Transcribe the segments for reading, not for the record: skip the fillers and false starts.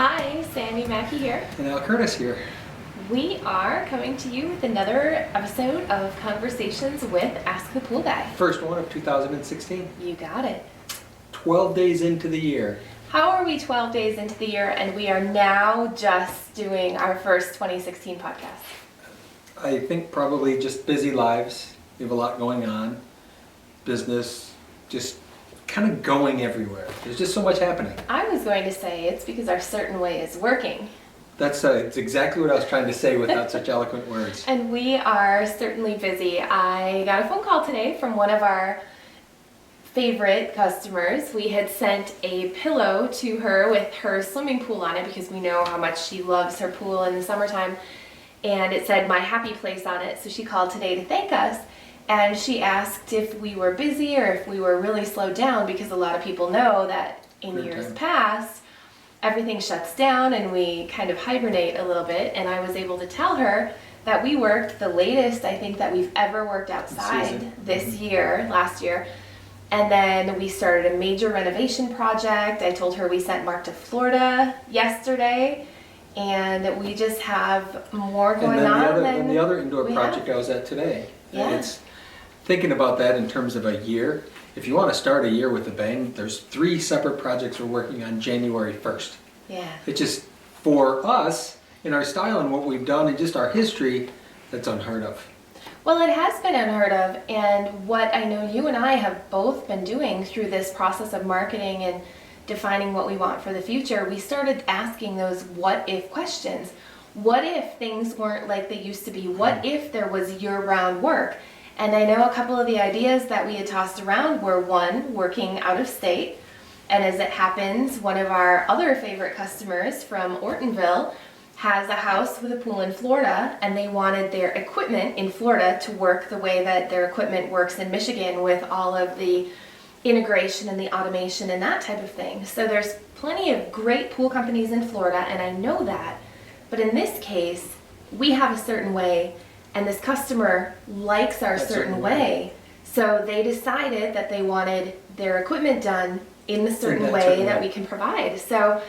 Hi, Sandy Mackey here. And Al Curtis here. We are coming to you with another episode of Conversations with Ask the Pool Guy. First one of 2016. You got it. 12 days into the year. How are we 12 days into the year and we are now just doing our first 2016 podcast? I think probably just busy lives. We have a lot going on. Business, just kind of going everywhere. There's just so much happening. I was going to say it's because our certain way is working. That's it's exactly what I was trying to say without such eloquent words. And we are certainly busy. I got a phone call today from one of our favorite customers. We had sent a pillow to her with her swimming pool on it because we know how much she loves her pool in the summertime. And it said "My Happy Place" on it. So she called today to thank us. And she asked if we were busy or if we were really slowed down, because a lot of people know that in years past, everything shuts down and we kind of hibernate a little bit. And I was able to tell her that we worked the latest, I think, that we've ever worked outside this year, last year. And then we started a major renovation project. I told her we sent Mark to Florida yesterday. And we just have more going on. And the other indoor project I was at today. Yeah. It's thinking about that in terms of a year. If you want to start a year with a bang, there's 3 separate projects we're working on January 1st. Yeah. It's just, for us, in our style and what we've done and just our history, that's unheard of. Well, it has been unheard of, and what I know you and I have both been doing through this process of marketing and defining what we want for the future, we started asking those what if questions. What if things weren't like they used to be? What if there was year-round work? And I know a couple of the ideas that we had tossed around were, one, working out of state. And as it happens, one of our other favorite customers from Ortonville has a house with a pool in Florida, and they wanted their equipment in Florida to work the way that their equipment works in Michigan, with all of the integration and the automation and that type of thing. So there's plenty of great pool companies in Florida, and I know that. But in this case, we have a certain way, and this customer likes our certain way. So they decided that they wanted their equipment done in the certain way that we can provide. So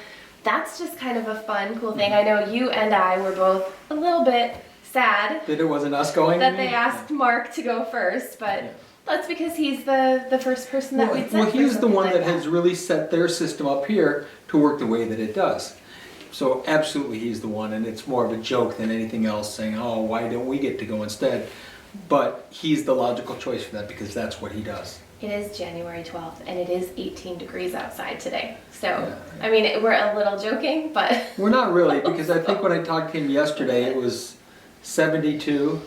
that's just kind of a fun, cool thing. I know you and I were both a little bit sad that it wasn't us going. That they asked Mark to go first, but that's because he's the first person that we'd sent. Well, he's the one that has really set their system up here to work the way that it does. So absolutely he's the one, and it's more of a joke than anything else, saying, oh, why don't we get to go instead? But he's the logical choice for that because that's what he does. It is January 12th, and it is 18 degrees outside today. So, I mean, we're a little joking, but... We're not really, because I think when I talked to him yesterday, it was 72.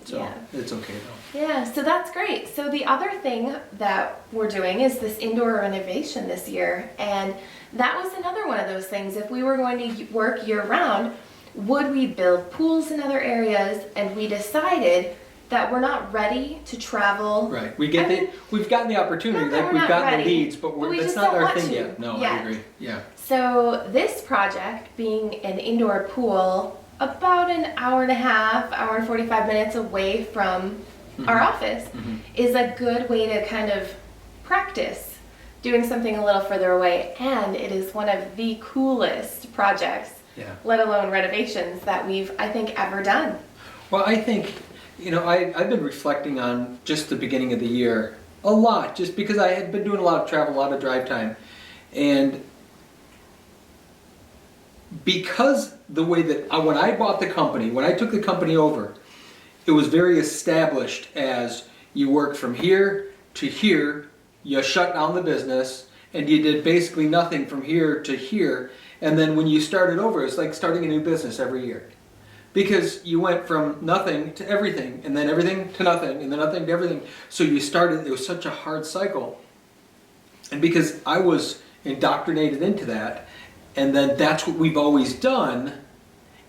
So it's okay though. Yeah, so that's great. So the other thing that we're doing is this indoor renovation this year. And that was another one of those things. If we were going to work year round, would we build pools in other areas? And we decided that we're not ready to travel. Right. We've gotten the opportunity, like we've gotten the leads, but that's not our thing yet. No, I agree. Yeah. So this project, being an indoor pool, about an hour and a half, hour and 45 minutes away from our office, is a good way to kind of practice doing something a little further away. And it is one of the coolest projects, let alone renovations, that we've, I think, ever done. Well, I think, I've been reflecting on just the beginning of the year a lot, just because I had been doing a lot of travel, a lot of drive time. And because the way that when I bought the company, when I took the company over, it was very established as you work from here to here, you shut down the business, and you did basically nothing from here to here. And then when you started over, it's like starting a new business every year. Because you went from nothing to everything, and then everything to nothing, and then nothing to everything. So you started, it was such a hard cycle. And because I was indoctrinated into that, and then that's what we've always done,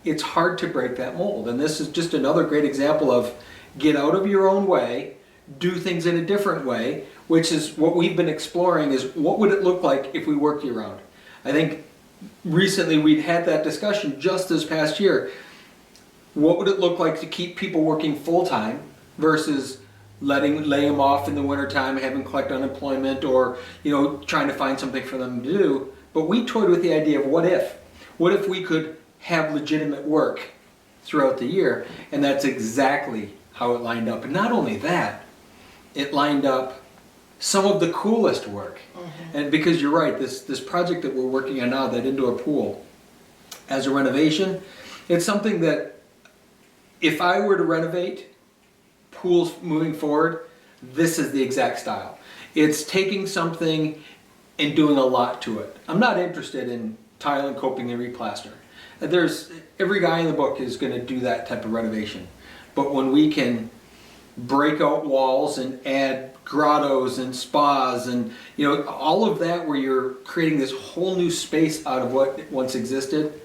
it's hard to break that mold. And this is just another great example of get out of your own way, do things in a different way, which is what we've been exploring, is what would it look like if we worked year round? I think recently we'd had that discussion just this past year. What would it look like to keep people working full-time versus lay them off in the wintertime, have them collect unemployment, or trying to find something for them to do? But we toyed with the idea of what if? What if we could have legitimate work throughout the year? And that's exactly how it lined up. And not only that, it lined up some of the coolest work. And because you're right, this project that we're working on now, that indoor pool, as a renovation, it's something that if I were to renovate pools moving forward, this is the exact style. It's taking something and doing a lot to it. I'm not interested in tile and coping and replaster. Every guy in the book is going to do that type of renovation. But when we can break out walls and add grottos and spas and all of that, where you're creating this whole new space out of what once existed,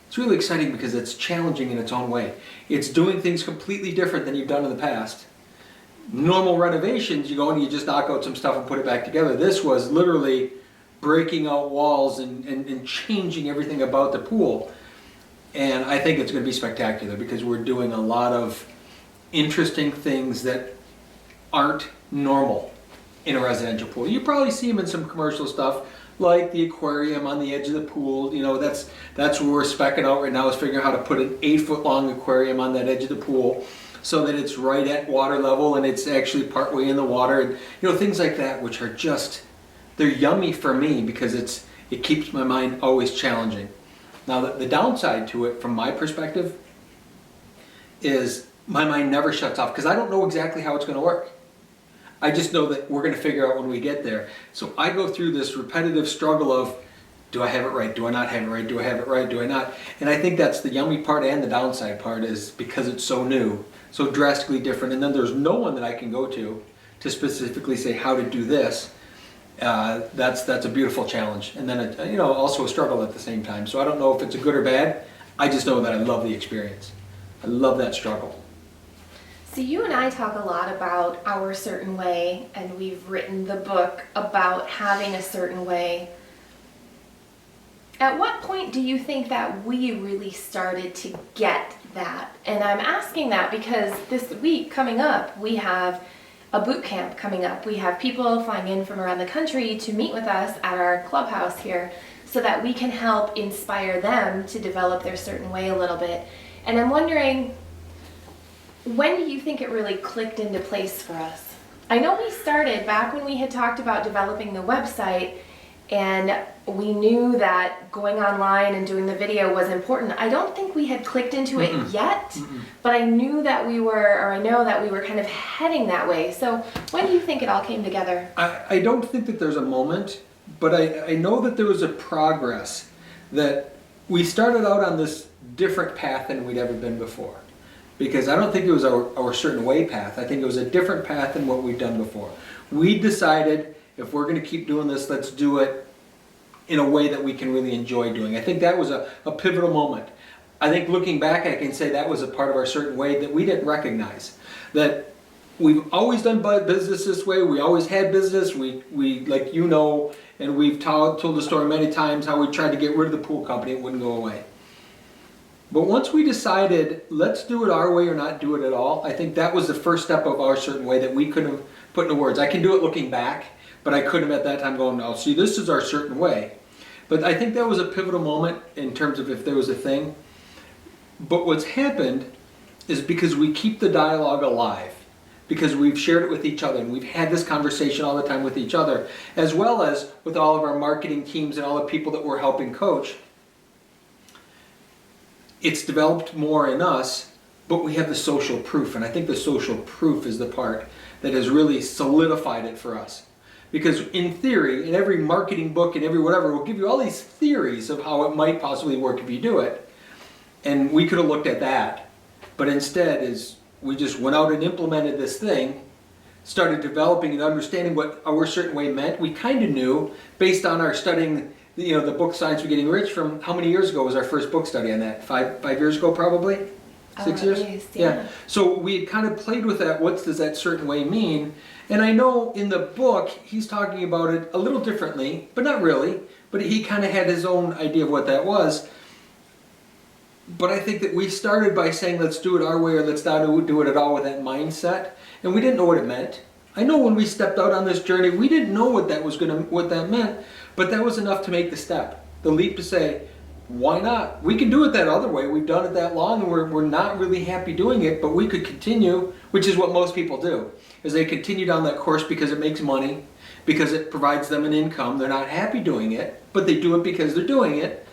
it's really exciting because it's challenging in its own way. It's doing things completely different than you've done in the past. Normal renovations, you go and you just knock out some stuff and put it back together. This was literally breaking out walls and changing everything about the pool. And I think it's going to be spectacular because we're doing a lot of interesting things that aren't normal in a residential pool. You probably see them in some commercial stuff, like the aquarium on the edge of the pool. That's where we're specking out right now, is figuring out how to put an 8-foot long aquarium on that edge of the pool so that it's right at water level and it's actually partway in the water. And things like that, which are just, they're yummy for me because it keeps my mind always challenging. Now the downside to it, from my perspective, is my mind never shuts off because I don't know exactly how it's going to work. I just know that we're going to figure out when we get there. So I go through this repetitive struggle of, do I have it right? Do I not have it right? Do I have it right? Do I not? And I think that's the yummy part and the downside part, is because it's so new, so drastically different, and then there's no one that I can go to specifically say how to do this. That's a beautiful challenge, and then also a struggle at the same time. So I don't know if it's a good or bad. I just know that I love the experience. I love that struggle. So you and I talk a lot about our certain way, and we've written the book about having a certain way. At what point do you think that we really started to get that? And I'm asking that because this week coming up, we have a boot camp coming up. We have people flying in from around the country to meet with us at our clubhouse here so that we can help inspire them to develop their certain way a little bit. And I'm wondering, when do you think it really clicked into place for us? I know we started back when we had talked about developing the website, and we knew that going online and doing the video was important. I don't think we had clicked into it yet, but I know that we were kind of heading that way. So when do you think it all came together? I don't think that there's a moment, but I know that there was a progress, that we started out on this different path than we'd ever been before. Because I don't think it was our certain way path. I think it was a different path than what we've done before. We decided, if we're going to keep doing this, let's do it in a way that we can really enjoy doing. I think that was a pivotal moment. I think looking back, I can say that was a part of our certain way that we didn't recognize. That we've always done business this way. We always had business. We like and we've told the story many times how we tried to get rid of the pool company. It wouldn't go away. But once we decided, let's do it our way or not do it at all, I think that was the first step of our certain way that we couldn't have put into words. I can do it looking back, but I couldn't have at that time going, no, see, this is our certain way. But I think that was a pivotal moment in terms of if there was a thing. But what's happened is because we keep the dialogue alive, because we've shared it with each other, and we've had this conversation all the time with each other, as well as with all of our marketing teams and all the people that we're helping coach. It's developed more in us, but we have the social proof, and I think the social proof is the part that has really solidified it for us. Because in theory, in every marketing book and every whatever, will give you all these theories of how it might possibly work if you do it, and we could have looked at that, but instead we just went out and implemented this thing, started developing and understanding what our certain way meant. We kind of knew, based on our studying the book Science for Getting Rich, from how many years ago was our first book study on that? Five years ago, probably? 6 years? At least, yeah. So we kind of played with that. What does that certain way mean? And I know in the book, he's talking about it a little differently, but not really. But he kind of had his own idea of what that was. But I think that we started by saying, let's do it our way or let's not do it at all, with that mindset. And we didn't know what it meant. I know when we stepped out on this journey, we didn't know what that meant. But that was enough to make the step, the leap to say, why not? We can do it that other way. We've done it that long and we're not really happy doing it, but we could continue, which is what most people do, is they continue down that course because it makes money, because it provides them an income. They're not happy doing it, but they do it because they're doing it.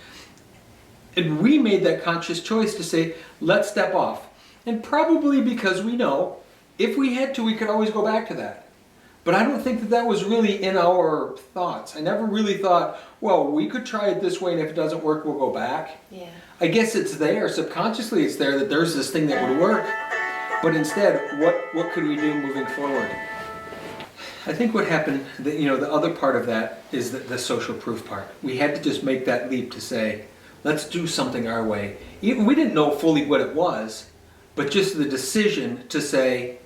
And we made that conscious choice to say, let's step off. And probably because we know, if we had to, we could always go back to that. But I don't think that that was really in our thoughts. I never really thought, well, we could try it this way, and if it doesn't work, we'll go back. Yeah. I guess it's there, subconsciously it's there, that there's this thing that would work. But instead, what could we do moving forward? I think what happened, the other part of that is the social proof part. We had to just make that leap to say, let's do something our way. We didn't know fully what it was, but just the decision to say,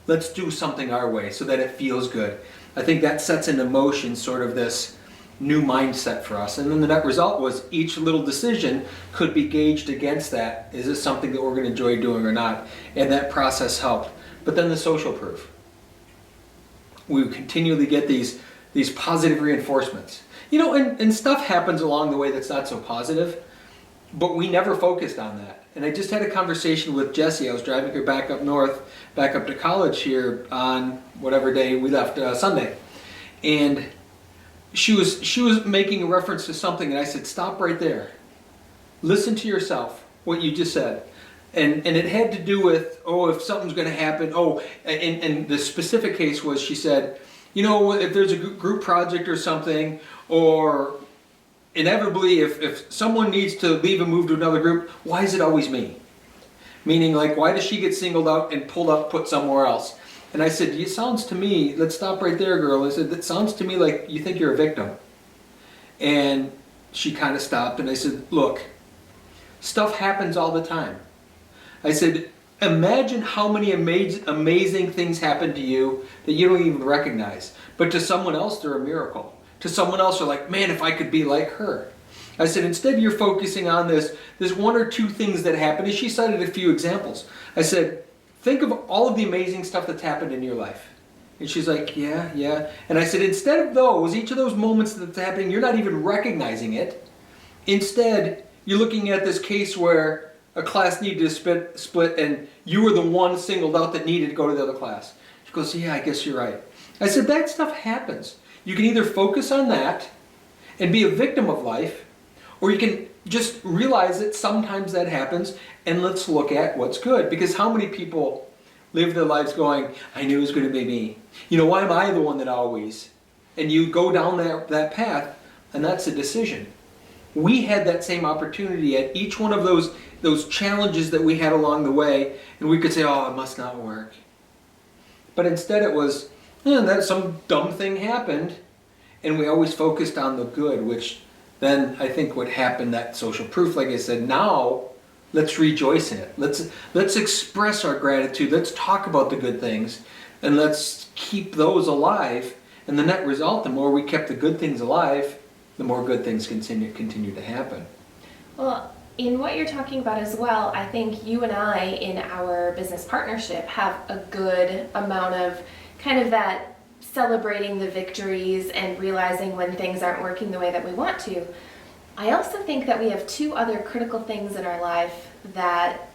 let's do something our way so that it feels good. I think that sets into motion sort of this new mindset for us. And then the net result was each little decision could be gauged against that. Is this something that we're going to enjoy doing or not? And that process helped. But then the social proof. We continually get these positive reinforcements. And stuff happens along the way that's not so positive, but we never focused on that. And I just had a conversation with Jessie. I was driving her back up north, back up to college here on whatever day we left, Sunday. And she was making a reference to something, and I said, stop right there. Listen to yourself, what you just said. And it had to do with, if something's going to happen. And the specific case was, she said, if there's a group project or something, or inevitably if someone needs to leave and move to another group, why is it always me? Meaning, like, why does she get singled out and pulled up, put somewhere else? And I said, it sounds to me, let's stop right there, girl. I said, it sounds to me like you think you're a victim. And she kind of stopped, and I said, look, stuff happens all the time. I said, imagine how many amazing things happen to you that you don't even recognize. But to someone else, they're a miracle. To someone else, they're like, man, if I could be like her. I said, instead you're focusing on this one or two things that happen. And she cited a few examples. I said, think of all of the amazing stuff that's happened in your life. And she's like, yeah. And I said, instead of those, each of those moments that's happening, you're not even recognizing it. Instead, you're looking at this case where a class needed to split and you were the one singled out that needed to go to the other class. She goes, yeah, I guess you're right. I said, that stuff happens. You can either focus on that and be a victim of life, or you can just realize that sometimes that happens, and let's look at what's good. Because how many people live their lives going, I knew it was going to be me. Why am I the one that always? And you go down that path, and that's a decision. We had that same opportunity at each one of those challenges that we had along the way, and we could say, oh, it must not work. But instead it was, that some dumb thing happened, and we always focused on the good, which then I think what happened, that social proof, like I said, now let's rejoice in it. Let's express our gratitude. Let's talk about the good things, and let's keep those alive. And the net result, the more we kept the good things alive, the more good things continue to happen. Well, in what you're talking about as well, I think you and I in our business partnership have a good amount of kind of that celebrating the victories and realizing when things aren't working the way that we want to. I also think that we have two other critical things in our life that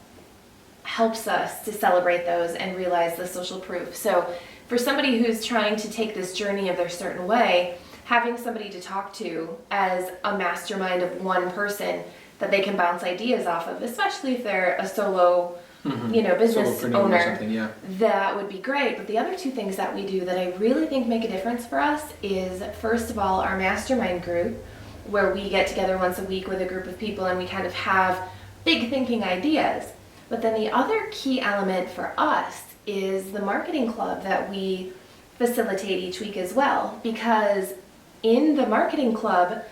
helps us to celebrate those and realize the social proof. So for somebody who's trying to take this journey of their certain way, having somebody to talk to as a mastermind of one person that they can bounce ideas off of, especially if they're a solo business owner, yeah. That would be great. But the other two things that we do that I really think make a difference for us is, first of all, our mastermind group, where we get together once a week with a group of people and we kind of have big thinking ideas. But then the other key element for us is the marketing club that we facilitate each week as well, because in the marketing club,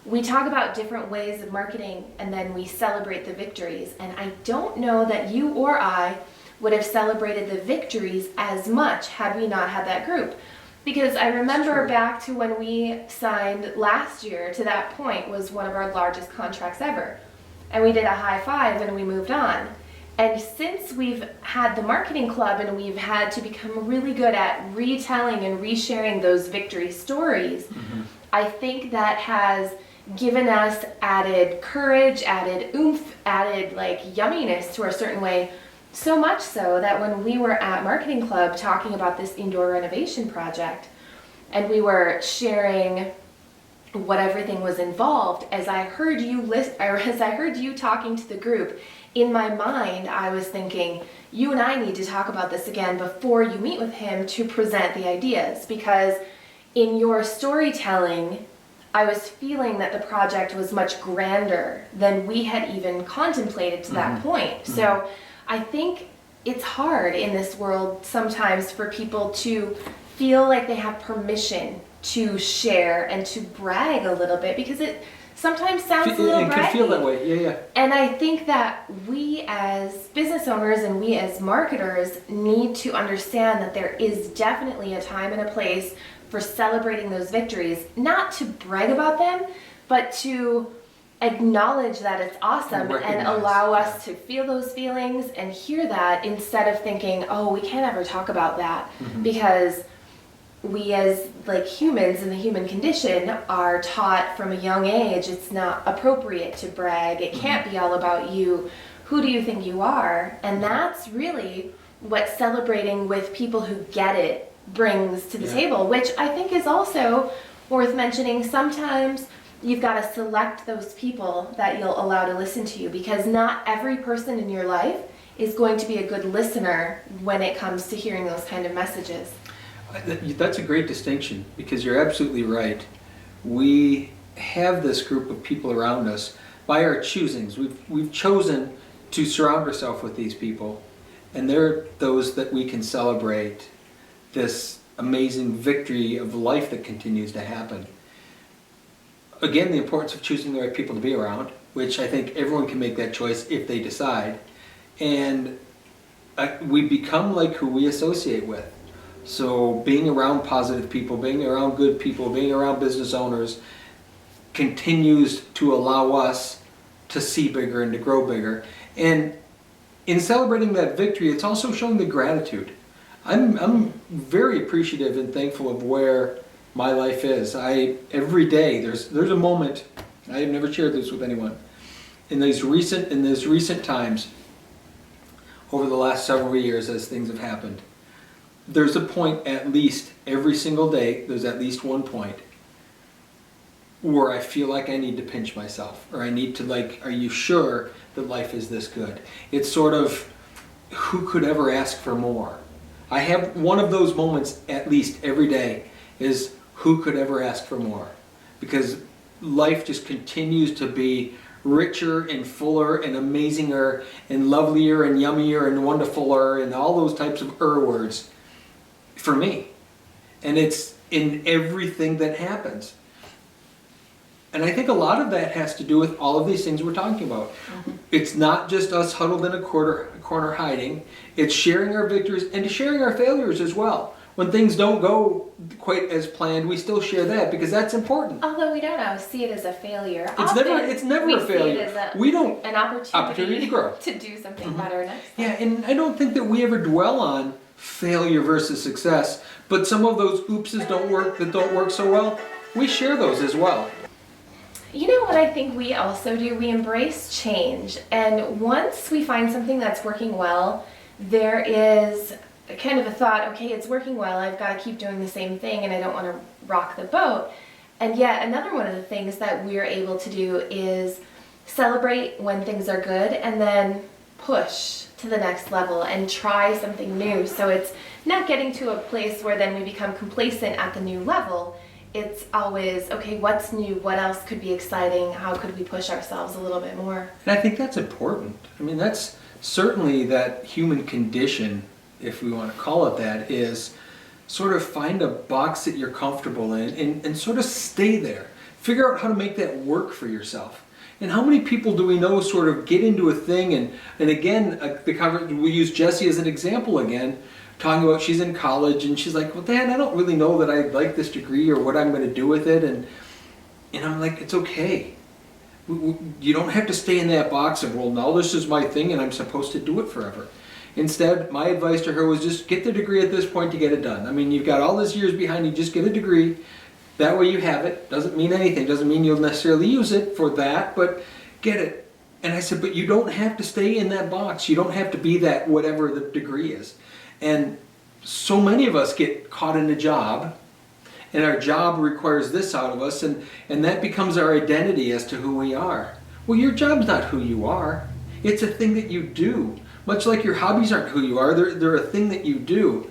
we talk about different ways of marketing and then we celebrate the victories. And I don't know that you or I would have celebrated the victories as much had we not had that group. Because I remember back to when we signed last year, to that point was one of our largest contracts ever. And we did a high five and we moved on. And since we've had the marketing club and we've had to become really good at retelling and resharing those victory stories, I think that has given us added courage, added oomph, added like yumminess to our certain way. So much so that when we were at Marketing Club talking about this indoor renovation project, and we were sharing what everything was involved, as I heard you talking to the group, in my mind I was thinking, you and I need to talk about this again before you meet with him to present the ideas, because in your storytelling I was feeling that the project was much grander than we had even contemplated to that point. So I think it's hard in this world sometimes for people to feel like they have permission to share and to brag a little bit, because it sometimes sounds a little braggy. It can feel that way, yeah. And I think that we as business owners and we as marketers need to understand that there is definitely a time and a place for celebrating those victories, not to brag about them, but to acknowledge that it's awesome and allow us to feel those feelings and hear that, instead of thinking, oh, we can't ever talk about that, because we as like humans in the human condition are taught from a young age it's not appropriate to brag. It can't be all about you. Who do you think you are? And that's really what celebrating with people who get it brings to the table, which I think is also worth mentioning. Sometimes you've got to select those people that you'll allow to listen to you, because not every person in your life is going to be a good listener when it comes to hearing those kind of messages. That's a great distinction, because you're absolutely right. We have this group of people around us by our choosings. We've chosen to surround ourselves with these people, and they're those that we can celebrate this amazing victory of life that continues to happen. Again, the importance of choosing the right people to be around, which I think everyone can make that choice if they decide. And we become like who we associate with. So being around positive people, being around good people, being around business owners continues to allow us to see bigger and to grow bigger. And in celebrating that victory, it's also showing the gratitude. I'm very appreciative and thankful of where my life is. Every day there's a moment, I have never shared this with anyone, in these recent times over the last several years as things have happened. There's a point, at least every single day, there's at least one point where I feel like I need to pinch myself, or I need to are you sure that life is this good? It's sort of, who could ever ask for more? I have one of those moments at least every day, is who could ever ask for more? Because life just continues to be richer and fuller and amazinger and lovelier and yummier and wonderfuler and all those types of words for me. And it's in everything that happens. And I think a lot of that has to do with all of these things we're talking about. It's not just us huddled in a corner hiding. It's sharing our victories and sharing our failures as well. When things don't go quite as planned, we still share that, because that's important. Although we don't always see it as a failure. It's never a failure. An opportunity to grow, to do something better next time. Yeah, and I don't think that we ever dwell on failure versus success, but some of those oopses that don't work so well, we share those as well. You know what I think we also do? We embrace change. And once we find something that's working well, there is kind of a thought, okay, it's working well, I've got to keep doing the same thing and I don't want to rock the boat. And yet another one of the things that we're able to do is celebrate when things are good and then push to the next level and try something new. So it's not getting to a place where then we become complacent at the new level. It's always, okay, what's new? What else could be exciting? How could we push ourselves a little bit more? And I think that's important. I mean, that's certainly that human condition, if we want to call it that, is sort of find a box that you're comfortable in and sort of stay there. Figure out how to make that work for yourself. And how many people do we know sort of get into a thing and again, we use Jessie as an example again, talking about she's in college and she's like, well, Dad, I don't really know that I like this degree or what I'm going to do with it. And I'm like, it's okay. You don't have to stay in that box of, well, now this is my thing and I'm supposed to do it forever. Instead, my advice to her was just get the degree at this point to get it done. I mean, you've got all these years behind you, just get a degree, That way you have it. Doesn't mean anything. Doesn't mean you'll necessarily use it for that, but get it. And I said, but you don't have to stay in that box. You don't have to be that whatever the degree is. And so many of us get caught in a job, and our job requires this out of us, and that becomes our identity as to who we are. Well, your job's not who you are. It's a thing that you do. Much like your hobbies aren't who you are, they're a thing that you do.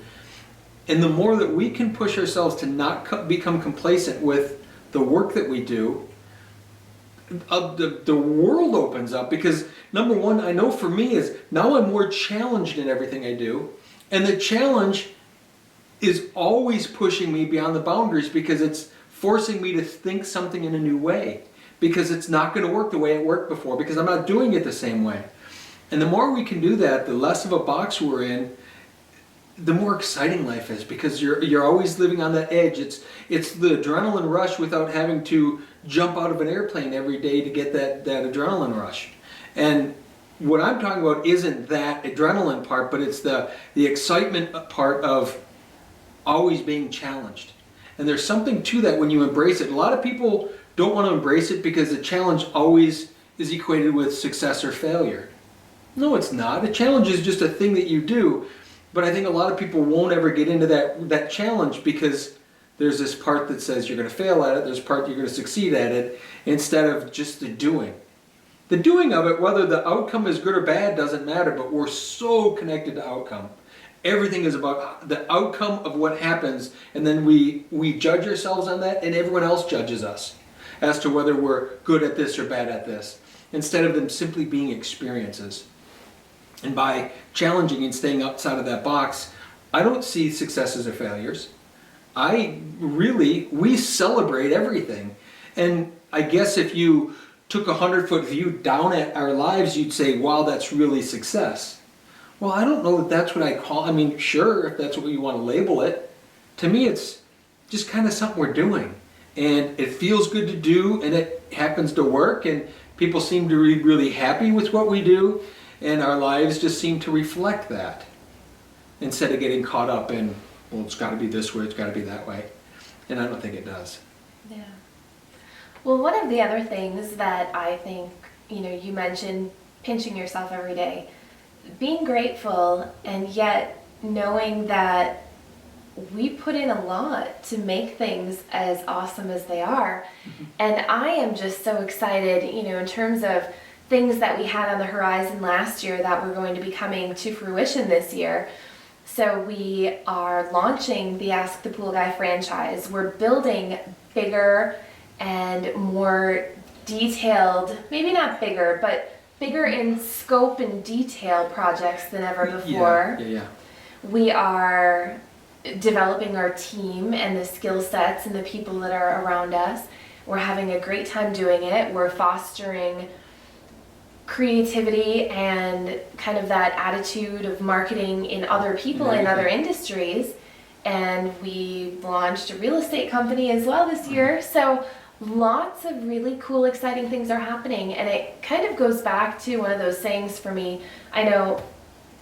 And the more that we can push ourselves to not become complacent with the work that we do, the world opens up. Because number one, I know for me is now I'm more challenged in everything I do. And the challenge is always pushing me beyond the boundaries, because it's forcing me to think something in a new way. Because it's not going to work the way it worked before, because I'm not doing it the same way. And the more we can do that, the less of a box we're in, the more exciting life is, because you're always living on that edge. It's the adrenaline rush without having to jump out of an airplane every day to get that adrenaline rush. And what I'm talking about isn't that adrenaline part, but it's the excitement part of always being challenged. And there's something to that when you embrace it. A lot of people don't want to embrace it because the challenge always is equated with success or failure. No, it's not. A challenge is just a thing that you do. But I think a lot of people won't ever get into that challenge, because there's this part that says you're going to fail at it, there's a part you're going to succeed at it, instead of just the doing. The doing of it, whether the outcome is good or bad, doesn't matter, but we're so connected to outcome. Everything is about the outcome of what happens, and then we judge ourselves on that, and everyone else judges us as to whether we're good at this or bad at this, instead of them simply being experiences. And by challenging and staying outside of that box, I don't see successes or failures. We celebrate everything. And I guess if you took a 100-foot view down at our lives, you'd say, wow, that's really success. Well, I don't know that that's what I call, I mean, sure, if that's what you want to label it. To me, it's just kind of something we're doing. And it feels good to do, and it happens to work, and people seem to be really happy with what we do. And our lives just seem to reflect that, instead of getting caught up in, well, it's got to be this way, it's got to be that way. And I don't think it does. Yeah. Well, one of the other things that I think, you mentioned pinching yourself every day, being grateful, and yet knowing that we put in a lot to make things as awesome as they are. Mm-hmm. And I am just so excited, in terms of things that we had on the horizon last year that were going to be coming to fruition this year. So we are launching the Ask the Pool Guy franchise. We're building bigger and more detailed, maybe not bigger, but bigger in scope and detail projects than ever before. Yeah. We are developing our team and the skill sets and the people that are around us. We're having a great time doing it. We're fostering creativity and kind of that attitude of marketing in other people in other industries. And we launched a real estate company as well this year. So lots of really cool, exciting things are happening. And it kind of goes back to one of those sayings for me. I know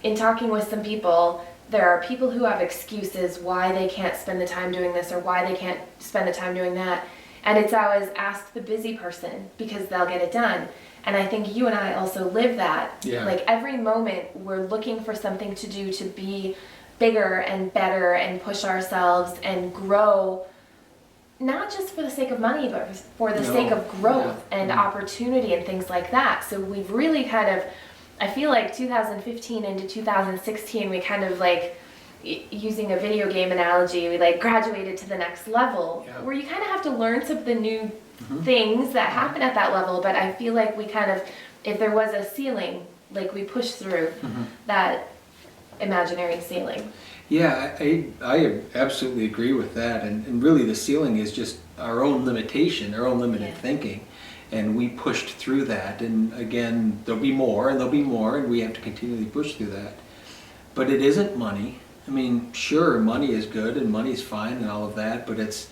in talking with some people, there are people who have excuses why they can't spend the time doing this or why they can't spend the time doing that. And it's always ask the busy person, because they'll get it done. And I think you and I also live that. Yeah. Like every moment we're looking for something to do to be bigger and better and push ourselves and grow, not just for the sake of money, but for the sake of growth and opportunity and things like that. So we've really kind of, I feel like 2015 into 2016, we kind of like, using a video game analogy, we like graduated to the next level, where you kind of have to learn some of the new things that happen at that level. But I feel like we kind of, if there was a ceiling, like we pushed through that imaginary ceiling. Yeah, I absolutely agree with that. And really the ceiling is just our own limitation, our own limited thinking. And we pushed through that. And again, there'll be more and there'll be more, and we have to continually push through that. But it isn't money. I mean, sure, money is good and money's fine and all of that, but it's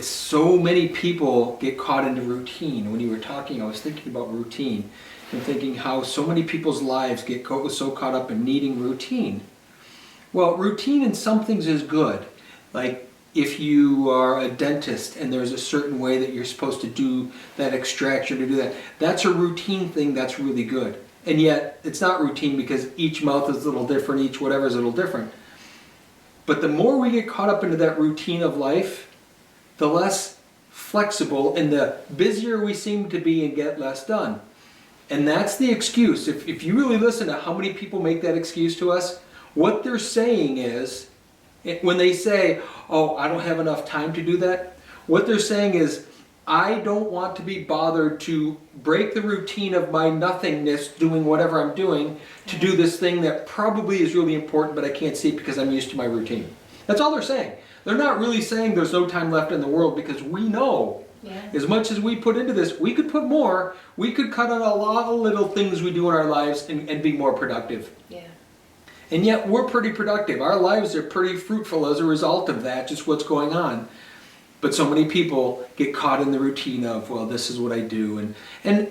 so many people get caught into routine. When you were talking, I was thinking about routine and thinking how so many people's lives get so caught up in needing routine. Well, routine in some things is good. Like if you are a dentist and there's a certain way that you're supposed to do that extraction, to do that, that's a routine thing that's really good. And yet it's not routine because each mouth is a little different, each whatever is a little different. But the more we get caught up into that routine of life, the less flexible and the busier we seem to be and get less done. And that's the excuse. If you really listen to how many people make that excuse to us, what they're saying is, when they say, oh, I don't have enough time to do that, what they're saying is, I don't want to be bothered to break the routine of my nothingness doing whatever I'm doing to do this thing that probably is really important, but I can't see it because I'm used to my routine. That's all they're saying. They're not really saying there's no time left in the world, because we know as much as we put into this, we could put more. We could cut out a lot of little things we do in our lives and be more productive. Yeah. And yet we're pretty productive. Our lives are pretty fruitful as a result of that, just what's going on. But so many people get caught in the routine of, well, this is what I do. And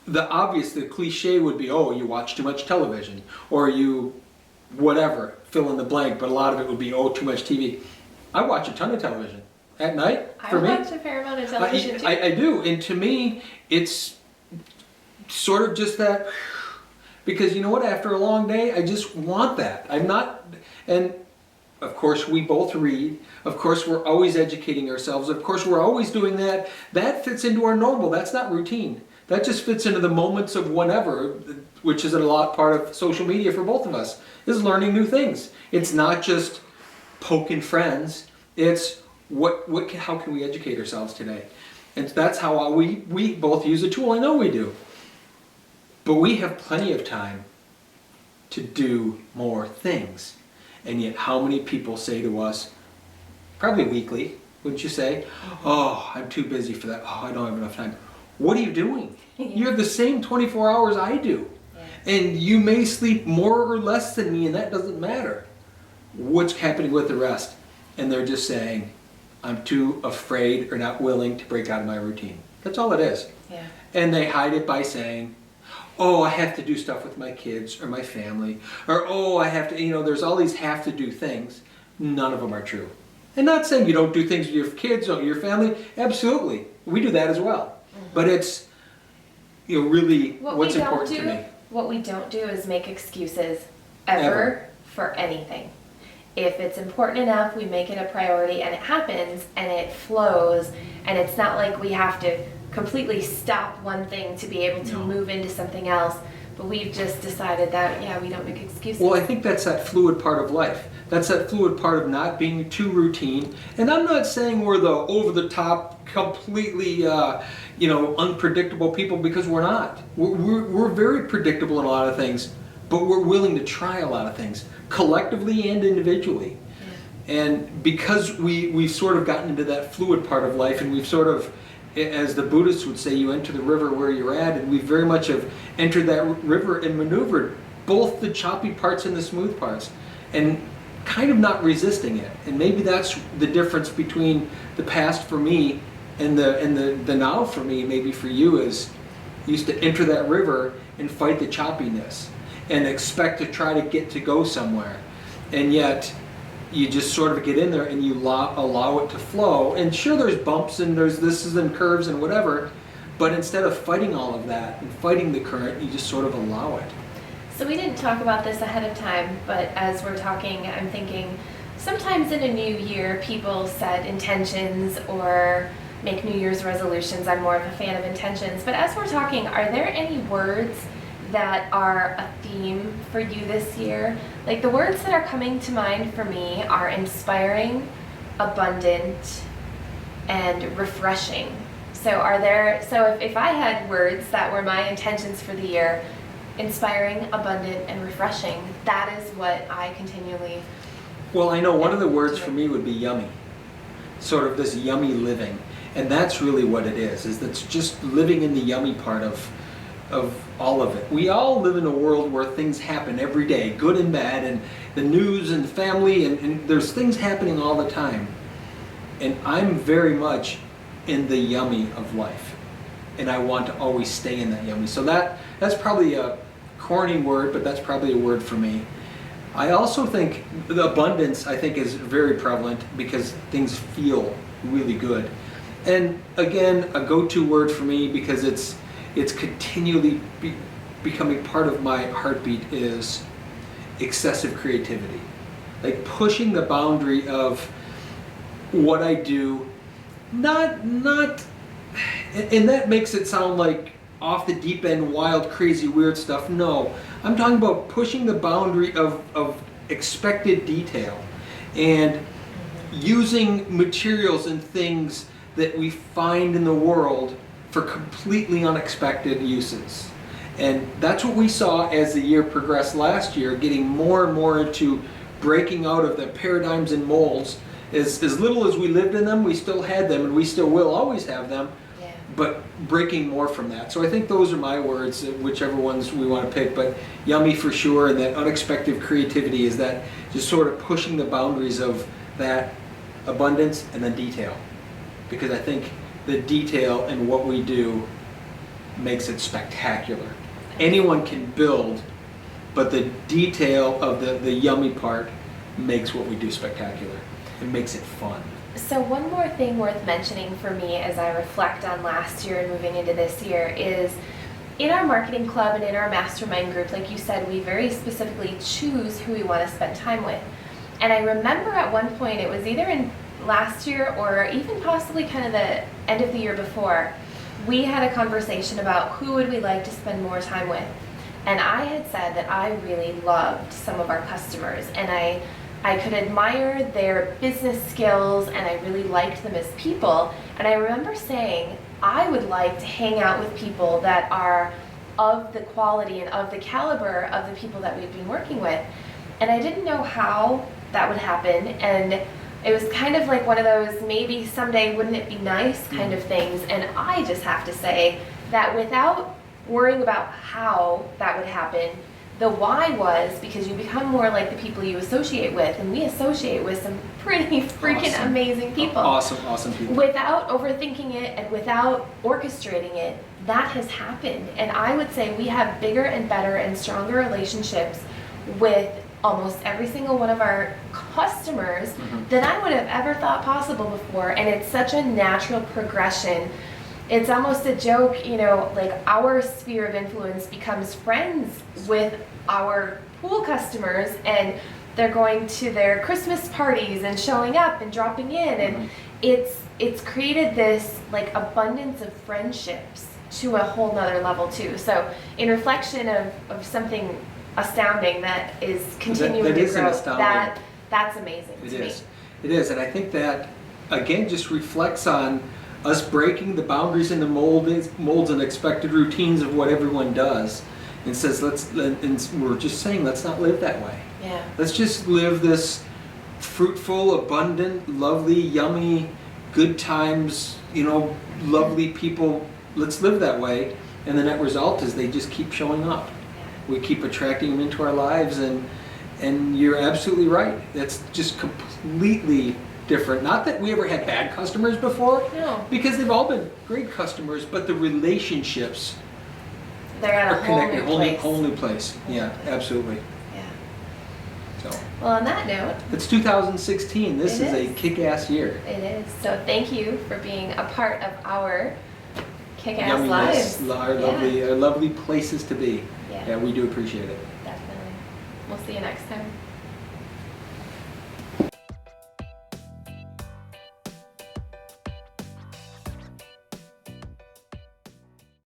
the cliche would be, oh, you watch too much television, or you whatever, fill in the blank, but a lot of it would be, oh, too much TV. I watch a ton of television at night. I watch a fair amount of television too. I do, and to me, it's sort of just that, because you know what, after a long day, I just want that. I'm not, and of course we both read, of course we're always educating ourselves, of course we're always doing that. That fits into our normal, that's not routine. That just fits into the moments of whenever, which is a lot part of social media for both of us, is learning new things. It's not just poking friends, it's how can we educate ourselves today? And that's how we both use a tool. I know we do. But we have plenty of time to do more things. And yet how many people say to us, probably weekly, wouldn't you say, oh, I'm too busy for that, oh, I don't have enough time. What are you doing? You have the same 24 hours I do. And you may sleep more or less than me, and that doesn't matter. What's happening with the rest? And they're just saying, I'm too afraid or not willing to break out of my routine. That's all it is. Yeah. And they hide it by saying, oh, I have to do stuff with my kids or my family, or oh, I have to, there's all these have to do things. None of them are true. And not saying you don't do things with your kids or your family. Absolutely. We do that as well. But it's, really what's important to me. What we don't do is make excuses ever for anything. If it's important enough, we make it a priority, and it happens, and it flows, and it's not like we have to completely stop one thing to be able to move into something else, but we've just decided that, we don't make excuses. Well, I think that's that fluid part of life. That's that fluid part of not being too routine. And I'm not saying we're the over-the-top, completely, unpredictable people, because we're not. We're very predictable in a lot of things, but we're willing to try a lot of things, collectively and individually. Yeah. And because we've sort of gotten into that fluid part of life, and we've sort of, as the Buddhists would say, you enter the river where you're at, and we very much have entered that river and maneuvered both the choppy parts and the smooth parts, and kind of not resisting it. And maybe that's the difference between the past for me and the now for me, maybe for you, is you used to enter that river and fight the choppiness and expect to try to get to go somewhere, and yet you just sort of get in there and you allow it to flow. And sure, there's bumps and there's thises and curves and whatever, but instead of fighting all of that and fighting the current, you just sort of allow it. So we didn't talk about this ahead of time, but as we're talking, I'm thinking sometimes in a new year people set intentions or make New Year's resolutions. I'm more of a fan of intentions, but as we're talking, are there any words that are a theme for you this year? Like, the words that are coming to mind for me are inspiring, abundant, and refreshing. So if I had words that were my intentions for the year, inspiring, abundant, and refreshing, that is what I continually... Well, I know one of the words for me would be yummy. Sort of this yummy living. And that's really what it is that's just living in the yummy part of all of it. We all live in a world where things happen every day, good and bad, and the news and family, and there's things happening all the time. And I'm very much in the yummy of life. And I want to always stay in that yummy. So that's probably a corny word, but that's probably a word for me. I also think the abundance, I think, is very prevalent because things feel really good. And again, a go-to word for me, because it's continually becoming part of my heartbeat, is excessive creativity. Like pushing the boundary of what I do, not, and that makes it sound like off the deep end, wild, crazy, weird stuff. No, I'm talking about pushing the boundary of expected detail and using materials and things that we find in the world for completely unexpected uses. And that's what we saw as the year progressed last year, getting more and more into breaking out of the paradigms and molds. As little as we lived in them, we still had them, and we still will always have them, but breaking more from that. So I think those are my words, whichever ones we want to pick, but yummy for sure, and that unexpected creativity is that just sort of pushing the boundaries of that abundance and then detail. Because I think the detail in what we do makes it spectacular. Anyone can build, but the detail of the yummy part makes what we do spectacular. It makes it fun. So one more thing worth mentioning for me as I reflect on last year and moving into this year is in our marketing club and in our mastermind group, like you said, we very specifically choose who we want to spend time with. And I remember at one point, it was either in last year or even possibly kind of the end of the year before, we had a conversation about who would we like to spend more time with. And I had said that I really loved some of our customers, and I could admire their business skills, and I really liked them as people. And I remember saying, I would like to hang out with people that are of the quality and of the caliber of the people that we've been working with. And I didn't know how that would happen. And it was kind of like one of those, maybe someday wouldn't it be nice kind of things. And I just have to say that without worrying about how that would happen, the why was because you become more like the people you associate with, and we associate with some pretty freaking amazing people. Awesome people. Without overthinking it and without orchestrating it, that has happened. And I would say we have bigger and better and stronger relationships with almost every single one of our customers than I would have ever thought possible before. And it's such a natural progression. It's almost a joke, you know, like our sphere of influence becomes friends with our pool customers, and they're going to their Christmas parties and showing up and dropping in, and it's created this like abundance of friendships to a whole nother level too. So in reflection of something astounding that is continuing to grow, that's amazing to me. It is, and I think that again just reflects on us breaking the boundaries and the molds and expected routines of what everyone does, and says we're just saying let's not live that way. Yeah. Let's just live this fruitful, abundant, lovely, yummy, good times, you know, lovely people. Let's live that way, and the net result is they just keep showing up. We keep attracting them into our lives, and you're absolutely right. That's just completely different. Not that we ever had bad customers before, no, because they've all been great customers, but the relationships they're at are connected, whole new place. Yeah, absolutely. Yeah. So. Well, on that note, it's 2016. This is a kick-ass year. It is. So thank you for being a part of our kick-ass Yumminess, lives. Our lovely places to be. Yeah. Yeah, we do appreciate it. Definitely. We'll see you next time.